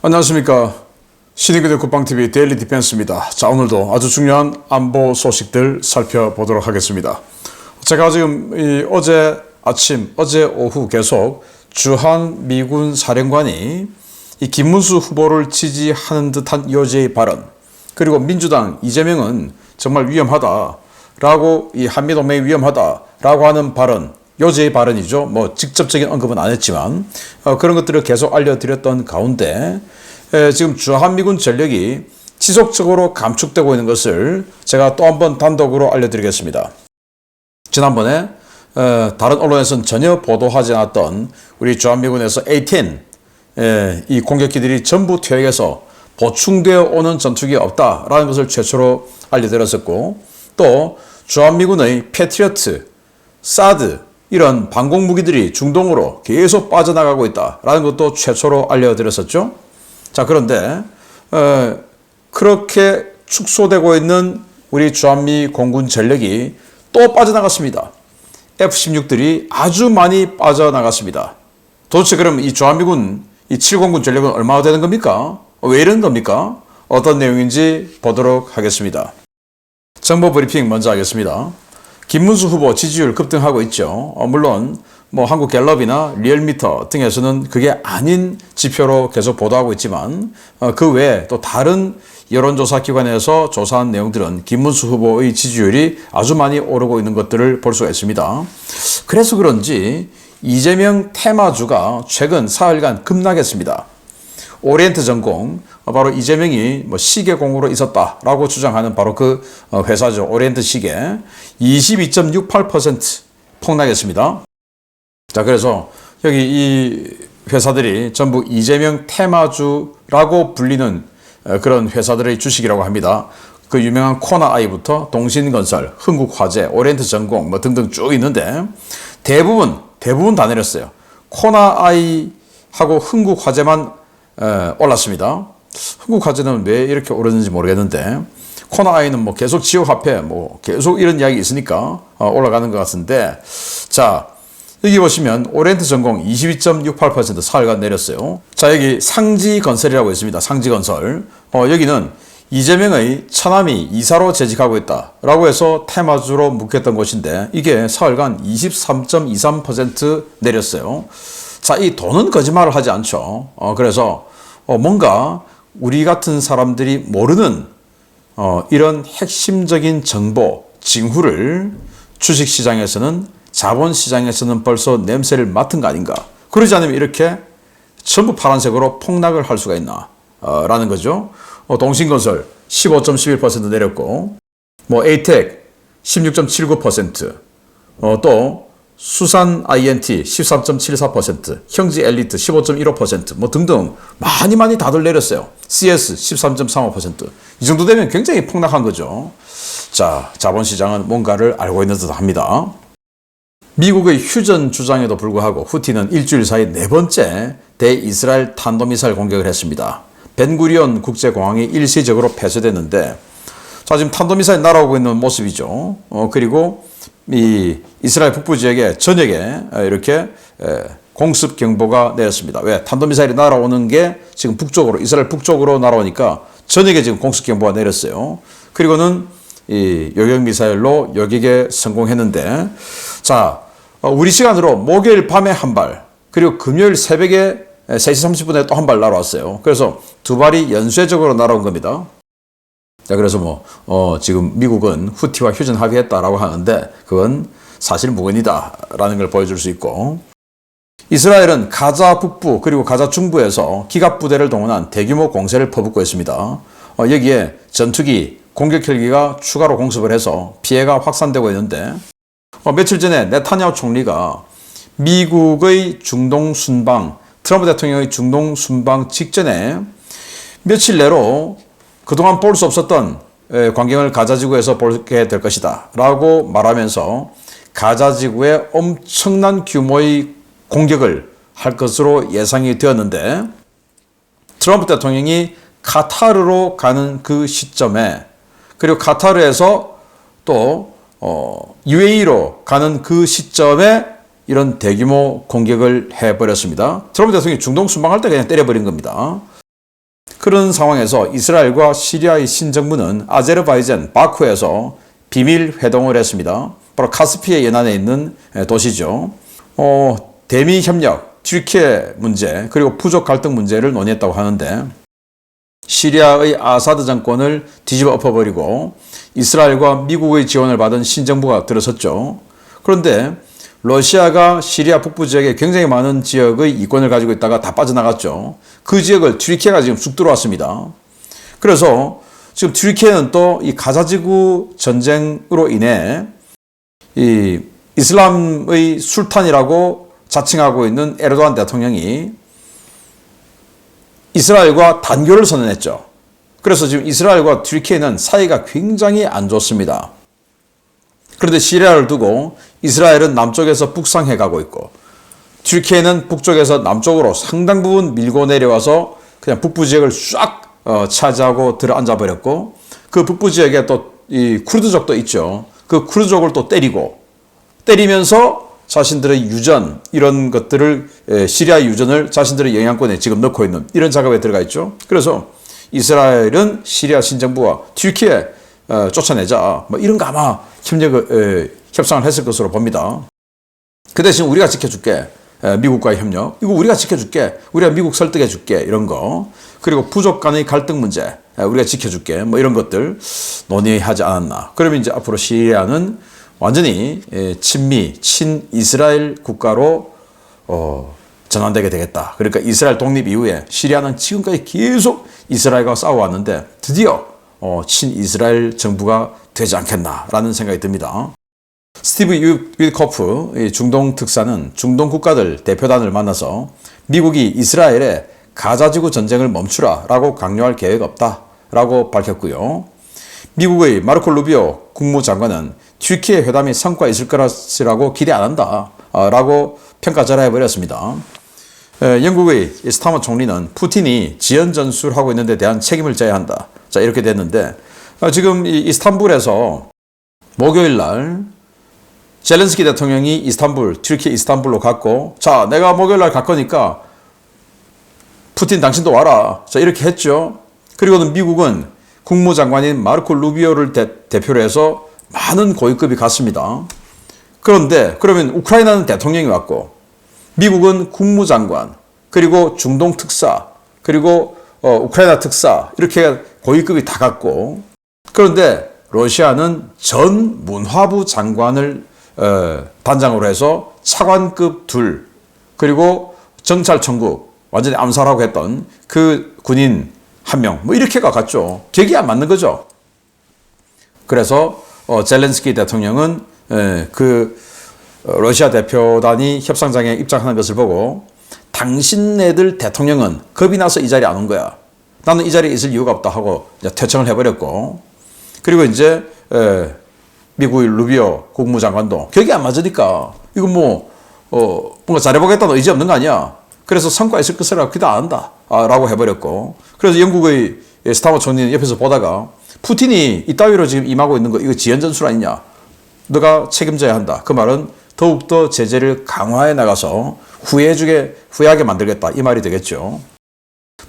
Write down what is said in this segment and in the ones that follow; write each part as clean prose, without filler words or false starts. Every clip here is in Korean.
안녕하십니까. 신의교대 국방TV 데일리 디펜스입니다. 자, 오늘도 아주 중요한 안보 소식들 살펴보도록 하겠습니다. 제가 지금 어제 아침, 어제 오후 계속 주한 미군 사령관이 이 김문수 후보를 지지하는 듯한 여지의 발언, 그리고 민주당 이재명은 정말 위험하다라고, 이 한미동맹이 위험하다라고 하는 발언, 요지의 발언이죠. 뭐 직접적인 언급은 안 했지만 그런 것들을 계속 알려드렸던 가운데 지금 주한미군 전력이 지속적으로 감축되고 있는 것을 제가 또 한번 단독으로 알려드리겠습니다. 지난번에 다른 언론에서는 전혀 보도하지 않았던 우리 주한미군에서 A-10 이 공격기들이 전부 퇴역해서 보충되어 오는 전투기가 없다라는 것을 최초로 알려드렸었고, 또 주한미군의 패트리어트, 사드 이런 방공 무기들이 중동으로 계속 빠져나가고 있다라는 것도 최초로 알려드렸었죠. 자, 그런데 그렇게 축소되고 있는 우리 주한미 공군 전력이 또 빠져나갔습니다. F-16들이 아주 많이 빠져나갔습니다. 도대체 그럼 이 주한미군 이 7공군 전력은 얼마나 되는 겁니까? 왜 이런 겁니까? 어떤 내용인지 보도록 하겠습니다. 정보 브리핑 먼저 하겠습니다. 김문수 후보 지지율 급등하고 있죠. 물론 뭐 한국갤럽이나 리얼미터 등에서는 그게 아닌 지표로 계속 보도하고 있지만 그 외에 또 다른 여론조사 기관에서 조사한 내용들은 김문수 후보의 지지율이 아주 많이 오르고 있는 것들을 볼 수가 있습니다. 그래서 그런지 이재명 테마주가 최근 사흘간 급락했습니다. 오리엔트 전공, 바로 이재명이 뭐 시계공으로 있었다라고 주장하는 바로 그 회사죠. 오리엔트 시계 22.68% 폭락했습니다. 자, 그래서 여기 이 회사들이 전부 이재명 테마주라고 불리는 그런 회사들의 주식이라고 합니다. 그 유명한 코나아이부터 동신건설, 흥국화재, 오리엔트 전공 뭐 등등 쭉 있는데 대부분 다 내렸어요. 코나아이하고 흥국화재만 올랐습니다. 흥국화재는 왜 이렇게 오르는지 모르겠는데 코나아이는 뭐 계속 지역화폐 뭐 계속 이런 이야기 있으니까 올라가는 것 같은데, 자, 여기 보시면 오리엔트 전공 22.68% 사흘간 내렸어요. 자, 여기 상지건설이라고 있습니다. 상지건설. 여기는 이재명의 처남이 이사로 재직하고 있다라고 해서 테마주로 묶였던 곳인데 이게 사흘간 23.23% 내렸어요. 자, 이 돈은 거짓말을 하지 않죠. 그래서 뭔가 우리 같은 사람들이 모르는 이런 핵심적인 정보, 징후를 주식시장에서는, 자본시장에서는 벌써 냄새를 맡은 거 아닌가. 그러지 않으면 이렇게 전부 파란색으로 폭락을 할 수가 있나 라는 거죠. 동신건설 15.11% 내렸고, 뭐 에이텍 16.79%, 또 수산 INT 13.74%, 형지 엘리트 15.15%, 뭐 등등 많이 다들 내렸어요. CS 13.35%. 이 정도 되면 굉장히 폭락한 거죠. 자, 자본시장은 뭔가를 알고 있는 듯 합니다. 미국의 휴전 주장에도 불구하고 후티는 일주일 사이 네 번째 대이스라엘 탄도미사일 공격을 했습니다. 벤구리온 국제공항이 일시적으로 폐쇄됐는데, 자, 지금 탄도미사일 날아오고 있는 모습이죠. 그리고 이 이스라엘 북부 지역에 저녁에 이렇게 공습 경보가 내렸습니다. 왜? 탄도미사일이 날아오는 게 지금 북쪽으로, 이스라엘 북쪽으로 날아오니까 저녁에 지금 공습 경보가 내렸어요. 그리고는 이 요격미사일로 요격에 성공했는데, 자, 우리 시간으로 목요일 밤에 한 발, 그리고 금요일 새벽에 3시 30분에 또 한 발 날아왔어요. 그래서 두 발이 연쇄적으로 날아온 겁니다. 자, 그래서 지금 미국은 후티와 휴전 합의했다라고 하는데 그건 사실 무근이다라는 걸 보여줄 수 있고, 이스라엘은 가자 북부 그리고 가자 중부에서 기갑부대를 동원한 대규모 공세를 퍼붓고 있습니다. 여기에 전투기, 공격 헬기가 추가로 공습을 해서 피해가 확산되고 있는데, 며칠 전에 네타냐후 총리가 미국의 중동 순방, 트럼프 대통령의 중동 순방 직전에 며칠 내로 그동안 볼 수 없었던 광경을 가자지구에서 보게 될 것이다 라고 말하면서 가자지구에 엄청난 규모의 공격을 할 것으로 예상이 되었는데, 트럼프 대통령이 카타르로 가는 그 시점에, 그리고 카타르에서 또 UAE로 가는 그 시점에 이런 대규모 공격을 해버렸습니다. 트럼프 대통령이 중동 순방할 때 그냥 때려버린 겁니다. 그런 상황에서 이스라엘과 시리아의 신정부는 아제르바이잔 바쿠에서 비밀 회동을 했습니다. 바로 카스피해 연안에 있는 도시죠. 대미 협력, 튀르키예 문제, 그리고 부족 갈등 문제를 논의했다고 하는데, 시리아의 아사드 정권을 뒤집어 엎어버리고 이스라엘과 미국의 지원을 받은 신정부가 들어섰죠. 그런데 러시아가 시리아 북부 지역에 굉장히 많은 지역의 이권을 가지고 있다가 다 빠져나갔죠. 그 지역을 튀르키예가 지금 쑥 들어왔습니다. 그래서 지금 튀르키예는 또 이 가자지구 전쟁으로 인해 이 이슬람의 술탄이라고 자칭하고 있는 에르도안 대통령이 이스라엘과 단교를 선언했죠. 그래서 지금 이스라엘과 튀르키예는 사이가 굉장히 안 좋습니다. 그런데 시리아를 두고 이스라엘은 남쪽에서 북상해 가고 있고 튀르키예는 북쪽에서 남쪽으로 상당 부분 밀고 내려와서 그냥 북부 지역을 쫙 차지하고 들어앉아 버렸고, 그 북부 지역에 또 이 쿠르드족도 있죠. 그 쿠르드족을 또 때리면서 자신들의 유전, 이런 것들을, 시리아의 유전을 자신들의 영향권에 지금 넣고 있는 이런 작업에 들어가 있죠. 그래서 이스라엘은 시리아 신정부와 튀르키예 쫓아내자, 뭐 이런 거 아마 협상을 했을 것으로 봅니다. 그 대신 우리가 지켜줄게. 미국과의 협력. 이거 우리가 지켜줄게. 우리가 미국 설득해줄게. 이런 거. 그리고 부족 간의 갈등 문제. 우리가 지켜줄게. 뭐 이런 것들 논의하지 않았나. 그러면 이제 앞으로 시리아는 완전히 친미, 친이스라엘 국가로 전환되게 되겠다. 그러니까 이스라엘 독립 이후에 시리아는 지금까지 계속 이스라엘과 싸워왔는데 드디어 친이스라엘 정부가 되지 않겠나라는 생각이 듭니다. 스티브 위트코프 중동 특사는 중동 국가들 대표단을 만나서 미국이 이스라엘에 가자지구 전쟁을 멈추라라고 강요할 계획 없다라고 밝혔고요. 미국의 마르코 루비오 국무장관은 튀르키예 회담이 성과 있을 것이라고 기대 안 한다라고 평가절하해버렸습니다. 영국의 스타머 총리는 푸틴이 지연 전술하고 있는 데 대한 책임을 져야 한다. 자, 이렇게 됐는데 지금 이스탄불에서 목요일 날 젤렌스키 대통령이 튀르키예 이스탄불로 갔고, 자, 내가 목요일 날 갈 거니까 푸틴 당신도 와라. 자, 이렇게 했죠. 그리고는 미국은 국무장관인 마르코 루비오를 대표로 해서 많은 고위급이 갔습니다. 그런데 그러면 우크라이나는 대통령이 왔고 미국은 국무장관, 그리고 중동 특사, 그리고 우크라이나 특사, 이렇게 고위급이 다 갔고, 그런데 러시아는 전 문화부 장관을 단장으로 해서 차관급 둘, 그리고 정찰청국 완전히 암살하고 했던 그 군인 한 명, 뭐 이렇게가 갔죠. 격이 안 맞는 거죠. 그래서 젤렌스키 대통령은 러시아 대표단이 협상장에 입장하는 것을 보고, 당신네들 대통령은 겁이 나서 이 자리에 안 온 거야. 나는 이 자리에 있을 이유가 없다 하고 이제 퇴청을 해버렸고, 그리고 이제 미국의 루비오 국무장관도 격이 안 맞으니까 이거 뭔가 잘해보겠다는 의지 없는 거 아니야. 그래서 성과 있을 것이라 기대 안 한다 라고 해버렸고, 그래서 영국의 스타머 총리는 옆에서 보다가 푸틴이 이따위로 지금 임하고 있는 거 이거 지연전술 아니냐, 너가 책임져야 한다. 그 말은 더욱더 제재를 강화해 나가서 후회하게 만들겠다, 이 말이 되겠죠.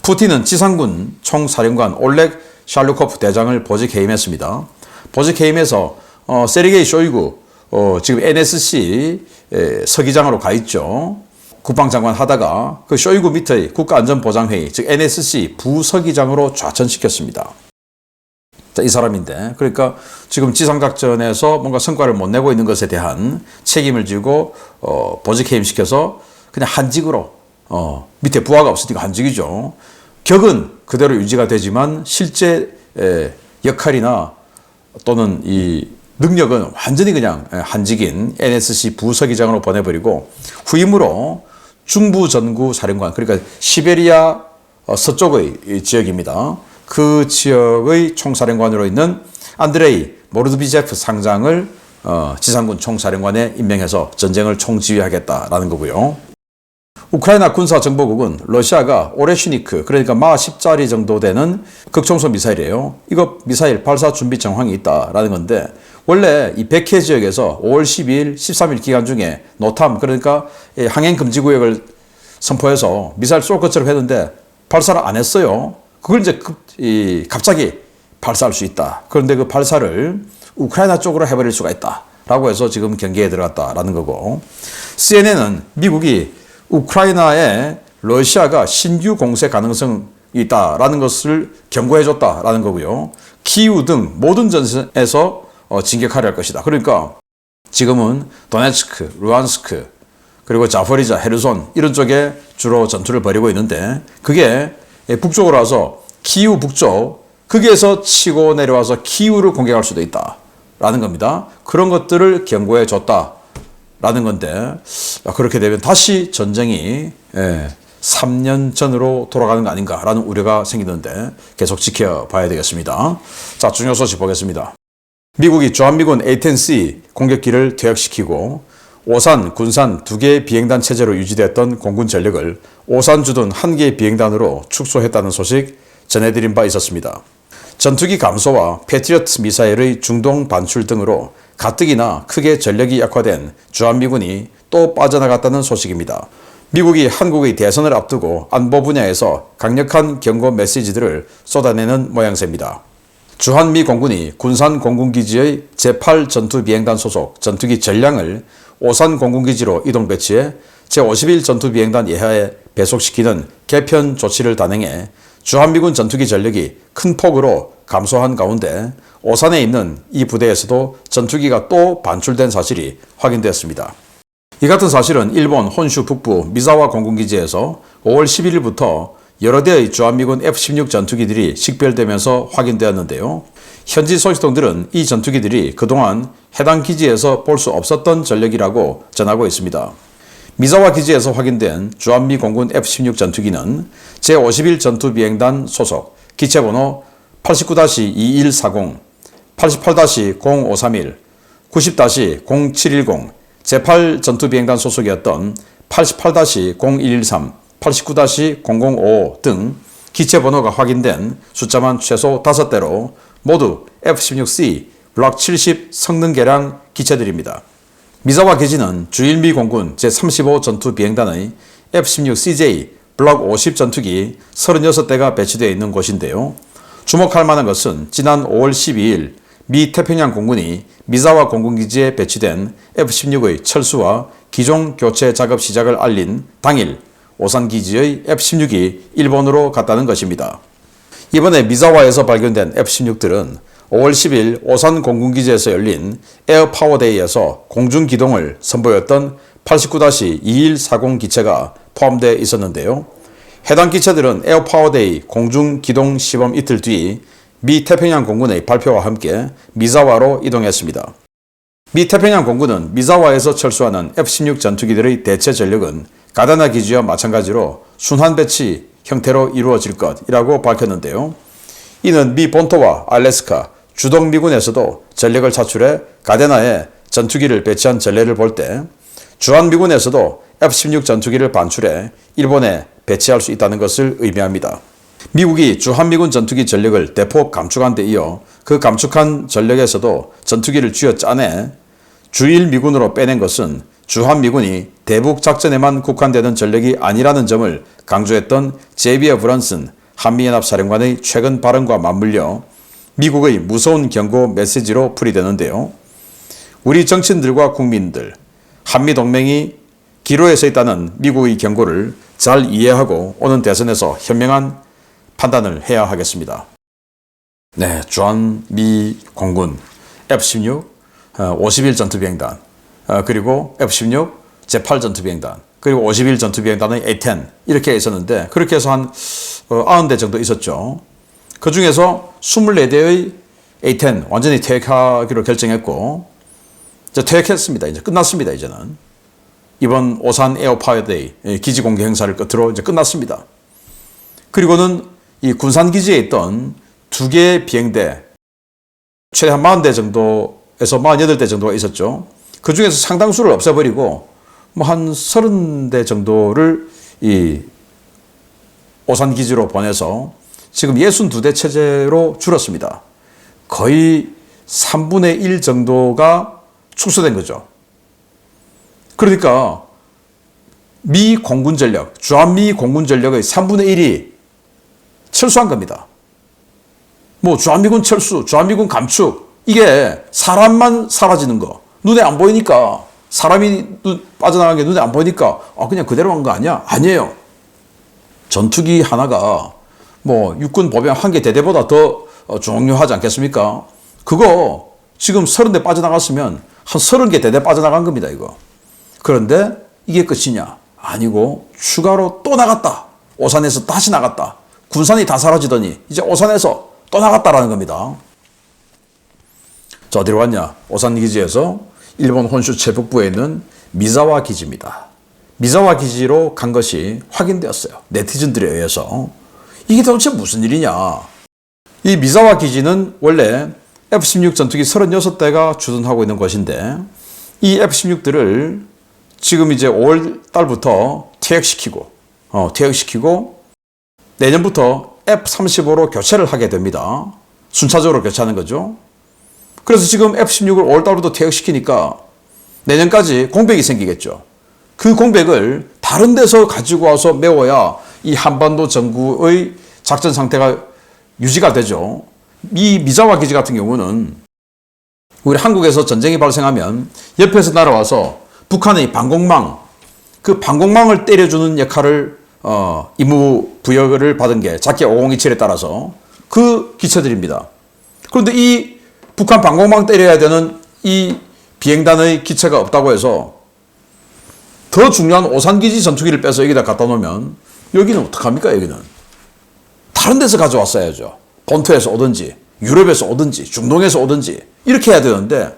푸틴은 지상군 총사령관 올렉 샬루코프 대장을 보직 해임했습니다. 보직 해임해서 세르게이 쇼이구 지금 NSC 서기장으로 가 있죠. 국방장관 하다가 그 쇼이구 밑의 국가안전보장회의, 즉 NSC 부서기장으로 좌천시켰습니다. 자, 이 사람인데, 그러니까 지금 지상작전에서 뭔가 성과를 못 내고 있는 것에 대한 책임을 지고 보직 해임시켜서 그냥 한직으로, 밑에 부하가 없으니까 한직이죠. 격은 그대로 유지가 되지만 실제 역할이나 또는 이 능력은 완전히 그냥 한직인 NSC 부서기장으로 보내버리고, 후임으로 중부전구 사령관, 그러니까 시베리아 서쪽의 지역입니다. 그 지역의 총사령관으로 있는 안드레이 모르드비제프 상장을 지상군 총사령관에 임명해서 전쟁을 총지휘하겠다라는 거고요. 우크라이나 군사정보국은 러시아가 오레슈니크, 그러니까 마 10짜리 정도 되는 극초음속 미사일이에요. 이거 미사일 발사 준비 정황이 있다라는 건데, 원래 이 백해 지역에서 5월 12일, 13일 기간 중에 노탐, 그러니까 항행 금지 구역을 선포해서 미사일 쏠 것처럼 했는데 발사를 안 했어요. 그걸 이제 갑자기 발사할 수 있다. 그런데 그 발사를 우크라이나 쪽으로 해버릴 수가 있다. 라고 해서 지금 경계에 들어갔다라는 거고, CNN은 미국이 우크라이나에 러시아가 신규 공세 가능성이 있다라는 것을 경고해 줬다라는 거고요. 키이우 등 모든 전선에서 진격하려 할 것이다. 그러니까 지금은 도네츠크, 루안스크, 그리고 자포리자, 헤르손 이런 쪽에 주로 전투를 벌이고 있는데, 그게 북쪽으로 와서 키이우 북쪽, 거기에서 치고 내려와서 키이우를 공격할 수도 있다라는 겁니다. 그런 것들을 경고해 줬다라는 건데, 그렇게 되면 다시 전쟁이 3년 전으로 돌아가는 거 아닌가라는 우려가 생기는데 계속 지켜봐야 되겠습니다. 자, 중요 소식 보겠습니다. 미국이 주한미군 A-10C 공격기를 퇴역시키고 오산, 군산 2개 비행단 체제로 유지됐던 공군 전력을 오산 주둔 1개 비행단으로 축소했다는 소식 전해드린 바 있었습니다. 전투기 감소와 패트리어트 미사일의 중동 반출 등으로 가뜩이나 크게 전력이 약화된 주한미군이 또 빠져나갔다는 소식입니다. 미국이 한국의 대선을 앞두고 안보 분야에서 강력한 경고 메시지들을 쏟아내는 모양새입니다. 주한미 공군이 군산 공군기지의 제8 전투비행단 소속 전투기 전량을 오산 공군기지로 이동 배치해 제51 전투비행단 예하에 배속시키는 개편 조치를 단행해 주한미군 전투기 전력이 큰 폭으로 감소한 가운데 오산에 있는 이 부대에서도 전투기가 또 반출된 사실이 확인되었습니다. 이 같은 사실은 일본 혼슈 북부 미사와 공군기지에서 5월 11일부터 여러 대의 주한미군 F-16 전투기들이 식별되면서 확인되었는데요. 현지 소식통들은 이 전투기들이 그동안 해당 기지에서 볼 수 없었던 전력이라고 전하고 있습니다. 미사와 기지에서 확인된 주한미 공군 F-16 전투기는 제51 전투비행단 소속 기체번호 89-2140, 88-0531, 90-0710, 제8 전투비행단 소속이었던 88-0113, 89-0055 등 기체번호가 확인된 숫자만 최소 5대로 모두 F-16C 블록 70 성능 개량 기체들입니다. 미사와 기지는 주일미 공군 제35 전투비행단의 F-16CJ 블록 50 전투기 36대가 배치되어 있는 곳인데요. 주목할 만한 것은 지난 5월 12일 미 태평양 공군이 미사와 공군기지에 배치된 F-16의 철수와 기종 교체 작업 시작을 알린 당일 오산기지의 F-16이 일본으로 갔다는 것입니다. 이번에 미사와에서 발견된 F-16들은 5월 10일 오산 공군기지에서 열린 에어파워데이에서 공중기동을 선보였던 89-2140 기체가 포함되어 있었는데요. 해당 기체들은 에어파워데이 공중기동 시범 이틀 뒤 미 태평양 공군의 발표와 함께 미사와로 이동했습니다. 미 태평양 공군은 미사와에서 철수하는 F-16 전투기들의 대체 전력은 가다나 기지와 마찬가지로 순환 배치 형태로 이루어질 것이라고 밝혔는데요. 이는 미 본토와 알래스카, 주동미군에서도 전력을 차출해 가데나에 전투기를 배치한 전례를 볼 때 주한미군에서도 F-16 전투기를 반출해 일본에 배치할 수 있다는 것을 의미합니다. 미국이 주한미군 전투기 전력을 대폭 감축한 데 이어 그 감축한 전력에서도 전투기를 쥐어 짜내 주일미군으로 빼낸 것은 주한미군이 대북 작전에만 국한되는 전력이 아니라는 점을 강조했던 제비어 브런슨 한미연합 사령관의 최근 발언과 맞물려 미국의 무서운 경고 메시지로 풀이되는데요. 우리 정치인들과 국민들, 한미동맹이 기로에 서 있다는 미국의 경고를 잘 이해하고 오는 대선에서 현명한 판단을 해야 하겠습니다. 네, 주한미 공군 F-16 51 전투비행단, 그리고 F-16 제8 전투비행단, 그리고 51 전투비행단의 A-10 이렇게 있었는데, 그렇게 해서 한 90대 정도 있었죠. 그 중에서 24대의 A-10 완전히 퇴역하기로 결정했고, 이제 퇴역했습니다. 이제 끝났습니다. 이제는 이번 오산 에어파워데이 기지 공개 행사를 끝으로 이제 끝났습니다. 그리고는 이 군산기지에 있던 2개의 비행대, 최대 한 40대 정도에서 48대 정도가 있었죠. 그 중에서 상당수를 없애버리고 뭐 한 30대 정도를 이 오산기지로 보내서 지금 62대 체제로 줄었습니다. 거의 3분의 1 정도가 축소된 거죠. 그러니까 미 공군 전력, 주한미 공군 전력의 3분의 1이 철수한 겁니다. 뭐 주한미군 철수, 주한미군 감축, 이게 사람만 사라지는 거, 눈에 안 보이니까, 사람이 빠져나간 게 눈에 안 보이니까 그냥 그대로 한 거 아니야? 아니에요. 전투기 하나가 뭐 육군 보병 한 개 대대보다 더 중요하지 않겠습니까? 그거 지금 30대 빠져나갔으면 한 30개 대대 빠져나간 겁니다, 이거. 그런데 이게 끝이냐? 아니고 추가로 또 나갔다. 오산에서 다시 나갔다. 군산이 다 사라지더니 이제 오산에서 또 나갔다라는 겁니다. 자, 어디로 갔냐? 오산 기지에서 일본 혼슈 제북부에 있는 미자와 기지입니다. 미자와 기지로 간 것이 확인되었어요. 네티즌들에 의해서. 이게 도대체 무슨 일이냐? 이 미자와 기지는 원래 F-16 전투기 36대가 주둔하고 있는 곳인데, 이 F-16들을 지금 이제 5월 달부터 퇴역시키고 내년부터 F-35로 교체를 하게 됩니다. 순차적으로 교체하는 거죠. 그래서 지금 F-16을 5월 달부터 퇴역시키니까 내년까지 공백이 생기겠죠. 그 공백을 다른 데서 가지고 와서 메워야 이 한반도 정부의 작전 상태가 유지가 되죠. 이 미자와 기지 같은 경우는 우리 한국에서 전쟁이 발생하면 옆에서 날아와서 북한의 방공망, 그 방공망을 때려주는 역할을 임무 부여를 받은 게 작게 5027에 따라서 그 기체들입니다. 그런데 이 북한 방공망 때려야 되는 이 비행단의 기체가 없다고 해서 더 중요한 오산기지 전투기를 빼서 여기다 갖다 놓으면 여기는 어떡합니까? 여기는 다른 데서 가져왔어야죠. 본토에서 오든지 유럽에서 오든지 중동에서 오든지 이렇게 해야 되는데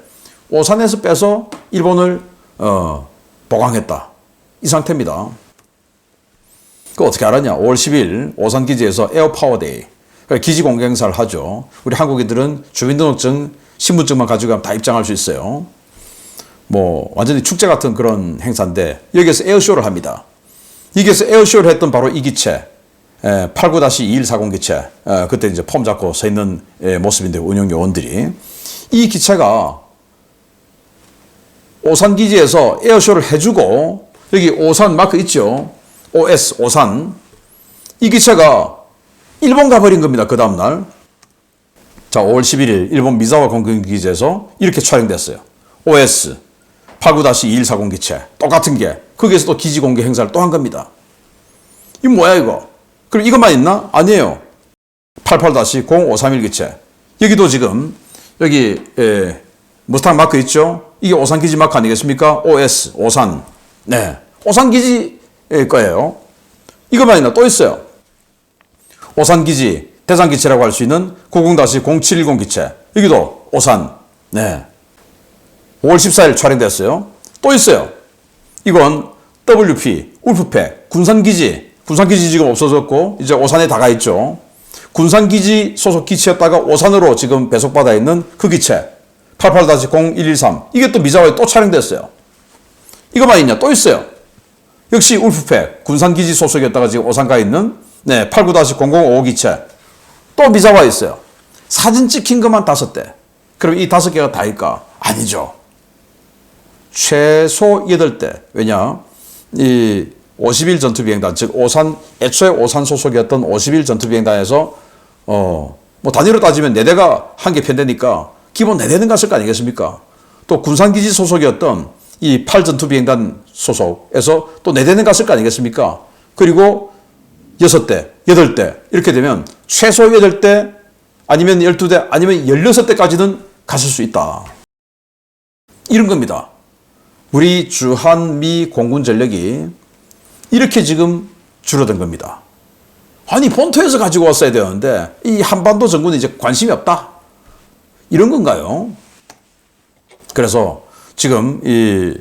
오산에서 빼서 일본을 보강했다. 이 상태입니다. 그 어떻게 알았냐? 5월 10일 오산기지에서 에어파워데이, 기지 공개 행사를 하죠. 우리 한국인들은 주민등록증, 신분증만 가지고 가면 다 입장할 수 있어요. 뭐 완전히 축제 같은 그런 행사인데 여기에서 에어쇼를 합니다. 여기에서 에어쇼를 했던 바로 이 기체, 89-2140 기체, 그때 이제 폼 잡고 서 있는 모습인데 운영 요원들이, 이 기체가 오산 기지에서 에어쇼를 해주고 여기 오산 마크 있죠. OS 오산, 이 기체가 일본 가버린 겁니다. 그 다음날. 자, 5월 11일 일본 미자와 공군기지에서 이렇게 촬영됐어요. OS 89-2140 기체 똑같은 게 거기에서 또 기지 공개 행사를 또 한 겁니다. 이 뭐야 이거? 그럼 이것만 있나? 아니에요. 88-0531 기체, 여기도 지금 여기 무스탕 마크 있죠? 이게 오산기지 마크 아니겠습니까? OS 오산, 네, 오산기지 거예요. 이것만 있나? 또 있어요. 오산기지 대장기체라고 할 수 있는 90-0710 기체, 여기도 오산, 네, 5월 14일 촬영됐어요. 또 있어요. 이건 WP 울프팩 군산기지 지금 없어졌고 이제 오산에 다가 있죠. 군산기지 소속 기체였다가 오산으로 지금 배속받아 있는 그 기체 88-0113, 이게 또 미자와에 또 촬영됐어요. 이거만 있냐? 또 있어요. 역시 울프팩 군산기지 소속이었다가 지금 오산 가 있는 89-0055 기체, 또 미자와에 있어요. 사진 찍힌 것만 5대. 그럼 이 5개가 다일까? 아니죠. 최소 8대. 왜냐? 이 50일 전투비행단, 즉 애초에 오산 소속이었던 50일 전투비행단에서 뭐 단위로 따지면 4대가 한 개 편대니까 기본 4대는 갔을 거 아니겠습니까? 또 군산기지 소속이었던 이 8전투비행단 소속에서 또 4대는 갔을 거 아니겠습니까? 그리고 6대, 8대 이렇게 되면 최소 8대 아니면 12대 아니면 16대까지는 갔을 수 있다. 이런 겁니다. 우리 주한미 공군 전력이 이렇게 지금 줄어든 겁니다. 아니 본토에서 가지고 왔어야 되는데 이 한반도 정부는 이제 관심이 없다. 이런 건가요? 그래서 지금 이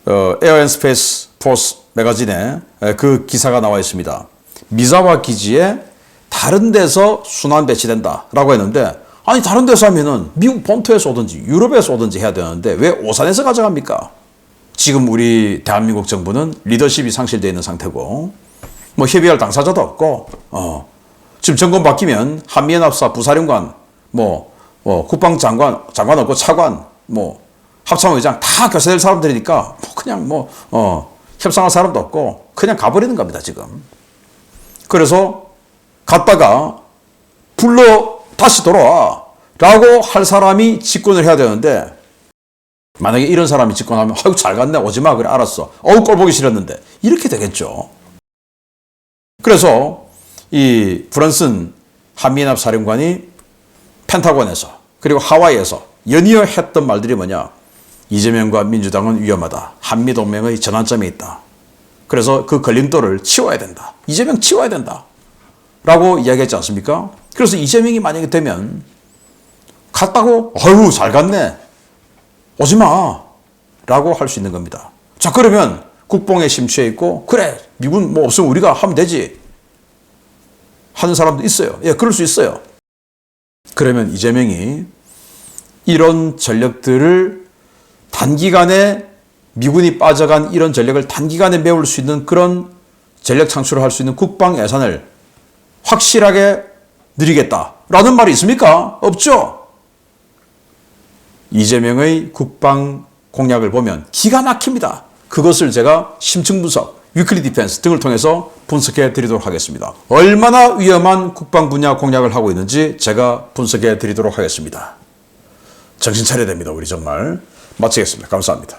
에어 앤 스페이스 포스 매거진에 그 기사가 나와 있습니다. 미자와 기지에 다른 데서 순환 배치된다라고 했는데, 아니 다른 데서 하면은 미국 본토에서 오든지 유럽에서 오든지 해야 되는데 왜 오산에서 가져갑니까? 지금 우리 대한민국 정부는 리더십이 상실되어 있는 상태고 뭐 협의할 당사자도 없고 지금 정권 바뀌면 한미연합사 부사령관 국방장관 없고 차관 합참의장 다 교체될 사람들이니까 그냥 협상할 사람도 없고 그냥 가버리는 겁니다 지금. 그래서 갔다가 불러 다시 돌아와 라고 할 사람이 집권을 해야 되는데, 만약에 이런 사람이 집권하면 아이고 잘 갔네 오지마 그래 알았어 어우 꼴 보기 싫었는데 이렇게 되겠죠. 그래서 이 브런슨 한미연합 사령관이 펜타곤에서 그리고 하와이에서 연이어 했던 말들이 뭐냐, 이재명과 민주당은 위험하다, 한미동맹의 전환점에 있다, 그래서 그 걸림돌을 치워야 된다, 이재명 치워야 된다 라고 이야기했지 않습니까? 그래서 이재명이 만약에 되면 갔다고 어휴 잘 갔네 오지마 라고 할 수 있는 겁니다. 자, 그러면 국뽕에 심취해 있고 그래 미군 뭐 없으면 우리가 하면 되지 하는 사람도 있어요. 예, 그럴 수 있어요. 그러면 이재명이 이런 전력들을 단기간에, 미군이 빠져간 이런 전력을 단기간에 메울 수 있는 그런 전력 창출을 할 수 있는 국방 예산을 확실하게 늘리겠다라는 말이 있습니까? 없죠. 이재명의 국방 공약을 보면 기가 막힙니다. 그것을 제가 심층 분석, 위클리 디펜스 등을 통해서 분석해 드리도록 하겠습니다. 얼마나 위험한 국방 분야 공약을 하고 있는지 제가 분석해 드리도록 하겠습니다. 정신 차려야 됩니다. 우리 정말. 마치겠습니다. 감사합니다.